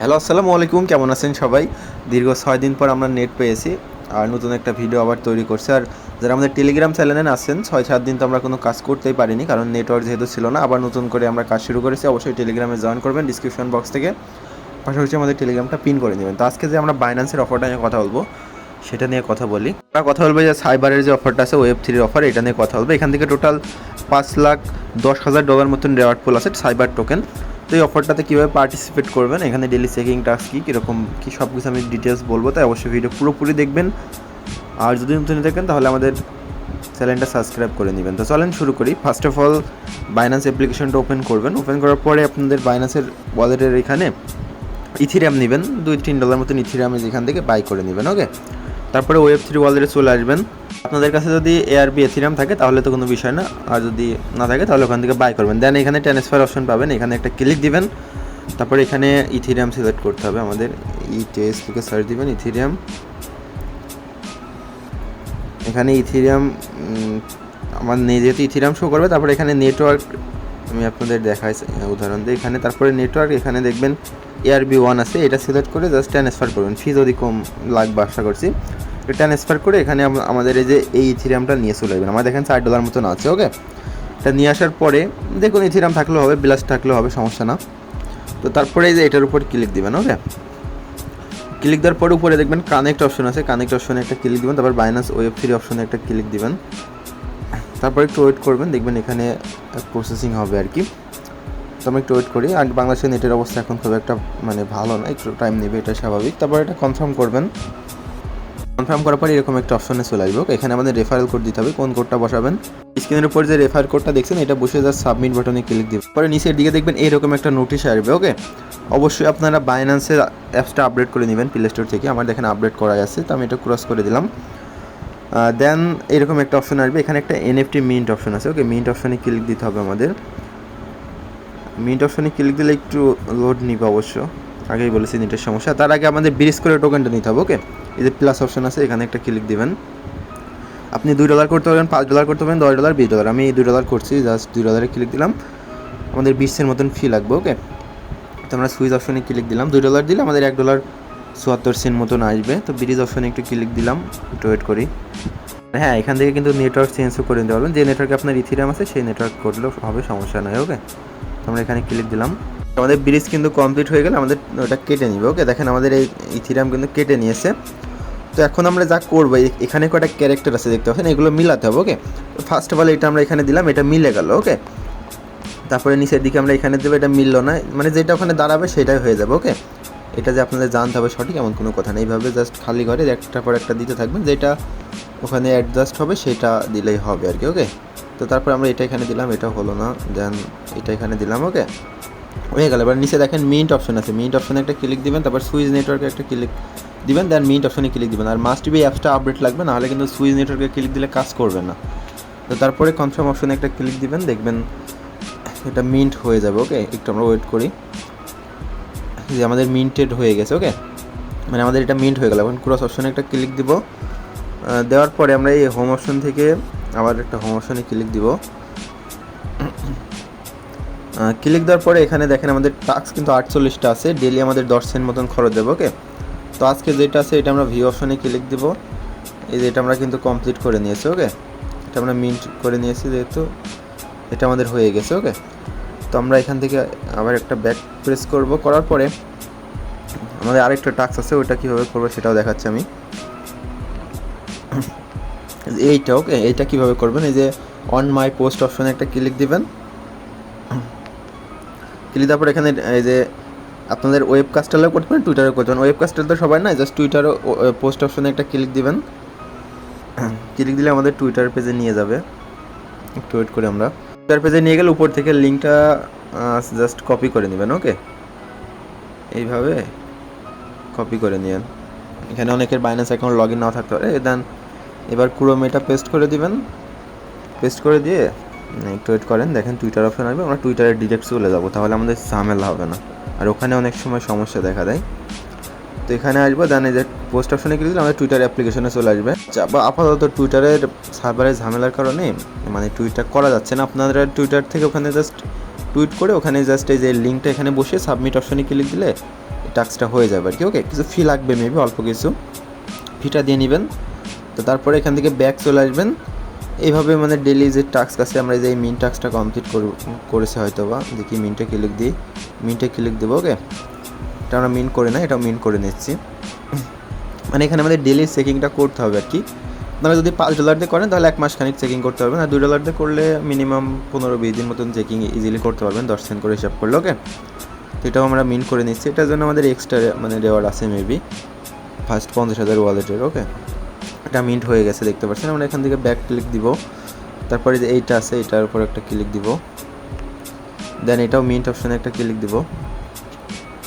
Hello, আসসালামু আলাইকুম। কেমন আছেন সবাই? দীর্ঘ 6 দিন পর আমরা নেট পেয়েছি আর নতুন একটা ভিডিও আবার তৈরি করছি। আর যারা আমাদের টেলিগ্রাম চ্যানেলে আছেন 6-7 দিন তো আমরা কোনো কাজ করতেই পারিনি, কারণ নেটওয়ার্ক যেহেতু ছিল না। আবার নতুন করে আমরা কাজ শুরু করেছি। অবশ্যই টেলিগ্রামে জয়েন করবেন ডিসক্রিপশন বক্স থেকে। পাশাপাশি আমাদের টেলিগ্রামটা পিন করে নেবেন। তো আজকে যে আমরা বাইন্যান্সের অফারটা নিয়ে কথা বলবো, সেটা নিয়ে কথা বলি। আমরা কথা বলবো যে সাইবারের যে অফারটা আছে, ওয়েব3 অফার, এটা নিয়ে কথা বলবো। এখান থেকে টোটাল $5,10,000 মতন রেওয়ার্ড পুল আছে সাইবার টোকেন। তো এই অফারটাতে কীভাবে পার্টিসিপেট করবেন, এখানে ডেলি চেকিং টাস্ক কী কীরকম কী সব কিছু আমি ডিটেলস বলবো, তাই অবশ্যই ভিডিও পুরোপুরি দেখবেন। আর যদি নতুন দেখেন তাহলে আমাদের চ্যানেলটা সাবস্ক্রাইব করে নেবেন। তো চলেন শুরু করি। ফার্স্ট অফ অল বাইন্যান্স অ্যাপ্লিকেশনটা ওপেন করবেন। ওপেন করার পরে আপনাদের বাইন্যান্সের ওয়ালেটের এখানে ইথিরিয়াম নেবেন, $2-3 মতন ইথিরিয়াম এখান থেকে বাই করে নেবেন। ওকে, তারপরে ওয়েব3 ওয়ালেটে চলে আসবেন। আপনাদের কাছে যদি এআরবি এথিরিয়াম থাকে তাহলে তো কোনো বিষয় না, আর যদি না থাকে তাহলে ওখান থেকে বাই করবেন। দেন এখানে ট্রান্সফার অপশন পাবেন, এখানে একটা ক্লিক দিবেন। তারপরে এখানে ইথিরিয়াম সিলেক্ট করতে হবে আমাদের। ইটিএস থেকে সার্চ দিবেন ইথিরিয়াম। এখানে ইথিরিয়াম আমার যেহেতু ইথিরিয়াম শো করবে। তারপরে এখানে নেটওয়ার্ক আমি আপনাদের দেখাই উদাহরণ দিই। এখানে তারপরে নেটওয়ার্ক এখানে দেখবেন ARB1 আছে, এটা সিলেক্ট করে জাস্ট ট্রান্সফার করবেন। ফি যদি কম লাগবে আশা করছি। ট্রান্সফার করে এখানে আমাদের এই যে এই ইথিরিয়ামটা নিয়ে চলে যাবেন। আমার দেখেন $4 মতন আছে। ওকে, এটা নিয়ে আসার পরে দেখুন ইথিরিয়াম থাকলেও হবে, ব্লাস্ট থাকলেও হবে, সমস্যা না। তো তারপরে এই যে এটার উপর ক্লিক দিবেন। ওকে, ক্লিক দেওয়ার পরে উপরে দেখবেন কানেক্ট অপশন আছে, কানেক্ট অপশনে একটা ক্লিক দিবেন। তারপর বাইন্যান্স ওয়েব3 অপশনে একটা ক্লিক দিবেন। তারপর একটু ওয়েট করবেন, দেখবেন এখানে প্রসেসিং হবে আর কি। তো আমি একটু ওয়েট করি। আর বাংলাদেশের নেটের অবস্থা এখন খুব একটা ভালো না, একটু টাইম নেবে, এটা স্বাভাবিক। তারপর এটা কনফার্ম করবেন। কনফার্ম করার পরে এরকম একটা অপশনে চলে আসবে। এখানে আমাদের রেফারেল কোড দিতে হবে। কোন কোডটা বসাবেন? স্ক্রিনের উপর যে রেফার কোডটা দেখছেন এটা বসে জাস্ট সাবমিট বাটনে ক্লিক দিবেন। পরে নিচের দিকে দেখবেন এরকম একটা নোটিশ আসবে। ওকে, অবশ্যই আপনারা বাইন্যান্সের অ্যাপসটা আপডেট করে নেবেন প্লে স্টোর থেকে। আমার দেখেন আপডেট করা আছে, তো আমি এটা ক্রস করে দিলাম। দেন এরকম একটা অপশন আসবে, এখানে একটা NFT মিন্ট অপশন আছে। ওকে, মিন্ট অপশনে ক্লিক দিতে হবে আমাদের। মিন্ট অপশনে ক্লিক দিলে একটু লোড নিবে অবশ্য, আগেই বলেছি নেটের সমস্যা। তার আগে আমাদের ব্রিজ করে টোকেনটা নিতে হবে। ওকে, এই যে প্লাস অপশন আছে, এখানে একটা ক্লিক দিবেন। আপনি $2 করতে পারবেন, $5 করতে পারবেন, $10, $20। আমি এই $2 করছি, জাস্ট $2 ক্লিক দিলাম। আমাদের 20 মতন ফি লাগবে। ওকে, তো আমরা সুইচ অপশনে ক্লিক দিলাম। $2 দিলে আমাদের $1.74 মতন আসবে। তো ব্রিজ অপশনে একটু ক্লিক দিলাম, একটু ওয়েট করি। হ্যাঁ, এখান থেকে কিন্তু নেটওয়ার্ক চেঞ্জও করে নিতে পারবেন। যে নেটওয়ার্কে আপনার ইথিরিয়াম আছে সেই নেটওয়ার্ক করলেও হবে, সমস্যা নয়। ওকে, তো আমরা এখানে ক্লিক দিলাম। আমাদের ব্রিজ কিন্তু কমপ্লিট হয়ে গেলে আমাদের ওটা কেটে নিবে। ওকে, দেখেন আমাদের এই ইথিরিয়াম কিন্তু কেটে নিয়েছে। তো এখন আমরা যা করবো, এখানে কয়েকটা ক্যারেক্টার আছে দেখতে পাচ্ছেন, এগুলো মিলাতে হবে। ওকে, তো ফার্স্ট অফ অল এটা আমরা এখানে দিলাম, এটা মিলে গেল। ওকে, তারপরে নিচের দিকে আমরা এখানে দেবো, এটা মিললো না, যেটা ওখানে দাঁড়াবে সেটাই হয়ে যাবে। ওকে, এটা যে আপনাদের জানতে হবে সঠিক এমন কোনো কথা নেই। এইভাবে জাস্ট খালি ঘরে একটার পর একটা দিতে থাকবেন, যেটা ওখানে অ্যাডজাস্ট হবে সেটা দিলেই হবে আর কি। ওকে, তো তারপর আমরা এটা এখানে দিলাম, এটা হলো না, দেন এটা এখানে দিলাম। ওকে, হয়ে গেল। এবার নিচে দেখেন মিন্ট অপশন আছে, মিন্ট অপশনে একটা ক্লিক দিবেন। তারপর সুইচ নেটওয়ার্কে একটা ক্লিক দিবেন, দেন মিন্ট অপশনে ক্লিক দিবেন। আর মাস্ট বি অ্যাপসটা আপডেট লাগবে, নাহলে কিন্তু সুইচ নেটওয়ার্কে ক্লিক দিলে কাজ করবে না। তো তারপরে কনফার্ম অপশনে একটা ক্লিক দিবেন, দেখবেন এটা মিন্ট হয়ে যাবে। ওকে, একটু আমরা ওয়েট করি, যে আমাদের মিন্টেড হয়ে গেছে। ওকে, আমাদের এটা মিন্ট হয়ে গেল। এখন ক্রস অপশনে একটা ক্লিক দিব। দেওয়ার পরে আমরা এই হোম অপশন থেকে আবার একটা হোম অপশনে ক্লিক দিব। ক্লিক দেওয়ার পরে এখানে দেখেন আমাদের টাস্ক কিন্তু 48টা আছে, ডেলি আমাদের 10 সেন্ট মতন খরচ দেবো। ওকে, তো আজকে যেটা আছে এটা আমরা ভিউ অপশনে ক্লিক দিব। এই যে এটা আমরা কিন্তু কমপ্লিট করে নিয়েছি। ওকে, এটা আমরা মিন্ট করে নিয়েছি, যেহেতু এটা আমাদের হয়ে গেছে। ওকে, তো আমরা এখান থেকে আবার একটা ব্যাক প্রেস করব। করার পরে আমাদের আরেকটা টাস্ক আছে, ওটা কীভাবে করবো সেটাও দেখাচ্ছি আমি। এইটা, ওকে, এইটা কীভাবে করবেন, এই যে অন মাই পোস্ট অপশনে একটা ক্লিক দিবেন। ক্লিক দেওয়ার পর এখানে এই যে আপনাদের ওয়েব কাস্টলেও করতে পারেন, টুইটারেও করতে পারেন। ওয়েব কাস্টল তো সবাই না, জাস্ট টুইটারও পোস্ট অপশনে একটা ক্লিক দিবেন। ক্লিক দিলে আমাদের টুইটার পেজে নিয়ে যাবে। একটু ওয়েট করে আমরা টুইটার পেজে নিয়ে গেলে উপর থেকে লিঙ্কটা জাস্ট কপি করে নেবেন। ওকে, এইভাবে কপি করে নিন। এখানে অনেকের Binance account log in now থাকতে পারে। দেন এবার ক্রোমে এটা পেস্ট করে দিবেন। পেস্ট করে দিয়ে একটু ওয়েট করেন, দেখেন টুইটার অপশন আসবে, আমরা টুইটারে ডিরেক্ট চলে যাবো, তাহলে আমাদের ঝামেলা হবে না। আর ওখানে অনেক সময় সমস্যা দেখা দেয়। তো এখানে আসবো, দেন এই যে পোস্ট অপশনে ক্লিক দিলে আমাদের টুইটার অ্যাপ্লিকেশনে চলে আসবে। বা আপাতত টুইটারের সার্ভারের ঝামেলার কারণে টুইটার করা যাচ্ছে না। আপনারা টুইটার থেকে ওখানে জাস্ট টুইট করে ওখানে জাস্ট এই যে লিঙ্কটা এখানে বসে সাবমিট অপশনে ক্লিক দিলে টাস্কটা হয়ে যাবে আর কি। ওকে, কিছু ফি লাগবে মেবি, অল্প কিছু ফিটা দিয়ে নেবেন। তো তারপরে এখান থেকে ব্যাক চলে আসবেন। এইভাবে মানে ডেলি যে টাস্ক আছে, আমরা যে এই মিন টাস্কটা কমপ্লিট করেছে হয়তো বা, দেখি মিনটে ক্লিক দেবো। ওকে, এটা আমরা মিন করে না, এটাও মিন করে নিচ্ছি। মানে এখানে আমাদের ডেলি চেকিংটা করতে হবে আর কি। আপনারা যদি $5 দিয়ে করেন তাহলে 1 মাস খানিক চেকিং করতে পারবেন, আর $2 দিয়ে করলে মিনিমাম 15-20 দিন মতন চেকিং ইজিলি করতে পারবেন, 10 সেন্ট করে হিসাব করলে। ওকে, তো এটাও আমরা মিন করে নিচ্ছি। এটার জন্য আমাদের এক্সট্রা মানে রেওয়ার্ড আছে মেবি, ফার্স্ট 50,000 ওয়ালেটের। ওকে, এটা মিন্ট হয়ে গেছে দেখতে পাচ্ছেন। আমরা এখান থেকে ব্যাক ক্লিক দিব, তারপরে যে এইটা আছে এটার উপর একটা ক্লিক দিব, দেন এটাও মিন্ট অপশানে একটা ক্লিক দিব।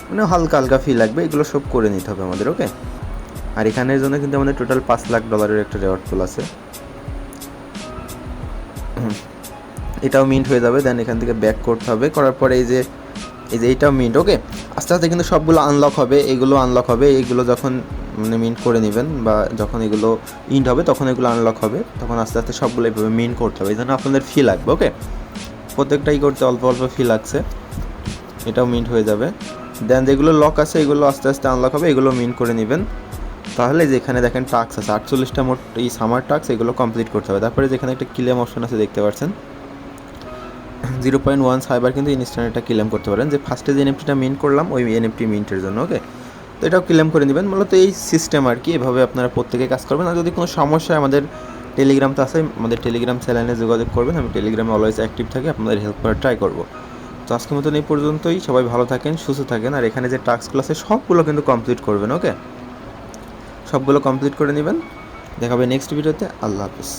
মানে হালকা হালকা ফি লাগবে, এগুলো সব করে নিতে হবে আমাদের। ওকে, আর এখানের জন্য কিন্তু আমাদের টোটাল $5 লাখ একটা রেওয়ার্ড পুল আছে। এটাও মিন্ট হয়ে যাবে, দেন এখান থেকে ব্যাক করতে হবে, করার পরে এই যে এইটাও মিন্ট। ওকে, আস্তে আস্তে কিন্তু সবগুলো আনলক হবে, এগুলো আনলক হবে, এইগুলো যখন মানে মিন্ট করে নেবেন বা যখন এগুলো ইন্ট হবে তখন এগুলো আনলক হবে, তখন আস্তে আস্তে সবগুলো এইভাবে মিন্ট করতে হবে। এই জন্য আপনাদের ফি লাগবে। ওকে, প্রত্যেকটাই করতে অল্প অল্প ফি লাগছে। এটাও মিন্ট হয়ে যাবে, দেন যেগুলো লক আছে এগুলো আস্তে আস্তে আনলক হবে, এগুলো মিন্ট করে নেবেন। তাহলে যেখানে দেখেন টাস্ক আছে 48টা মোট এই সামার টাস্ক, এগুলো কমপ্লিট করতে হবে। তারপরে যেখানে একটা ক্লেম অপশন আছে দেখতে পাচ্ছেন, 0.1 সাইবার কিন্তু ইনস্ট্যান্ট এটা ক্লেম করতে পারেন, যে ফার্স্টে যে এনএফটিটা মিন্ট করলাম ওই এনএফটি মিন্টের জন্য। ওকে, তো এটাও ক্লেম করে নেবেন। মূলত এই সিস্টেম আর কি, এভাবে আপনারা প্রত্যেকে কাজ করবেন। আর যদি কোনো সমস্যা হয় আমাদের টেলিগ্রাম তো আছে, আমাদের টেলিগ্রাম চ্যানেলে যোগাযোগ করবেন, আমি টেলিগ্রামে অলওয়েজ অ্যাক্টিভ থাকি, আপনাদের হেল্প করার ট্রাই করবো। তো আজকের মতন এই পর্যন্তই, সবাই ভালো থাকেন, সুস্থ থাকেন, আর এখানে যে টাস্কগুলো আছে সবগুলো কিন্তু কমপ্লিট করবেন। ওকে, সবগুলো কমপ্লিট করে নেবেন। দেখা হবে নেক্সট ভিডিওতে। আল্লাহ হাফিজ।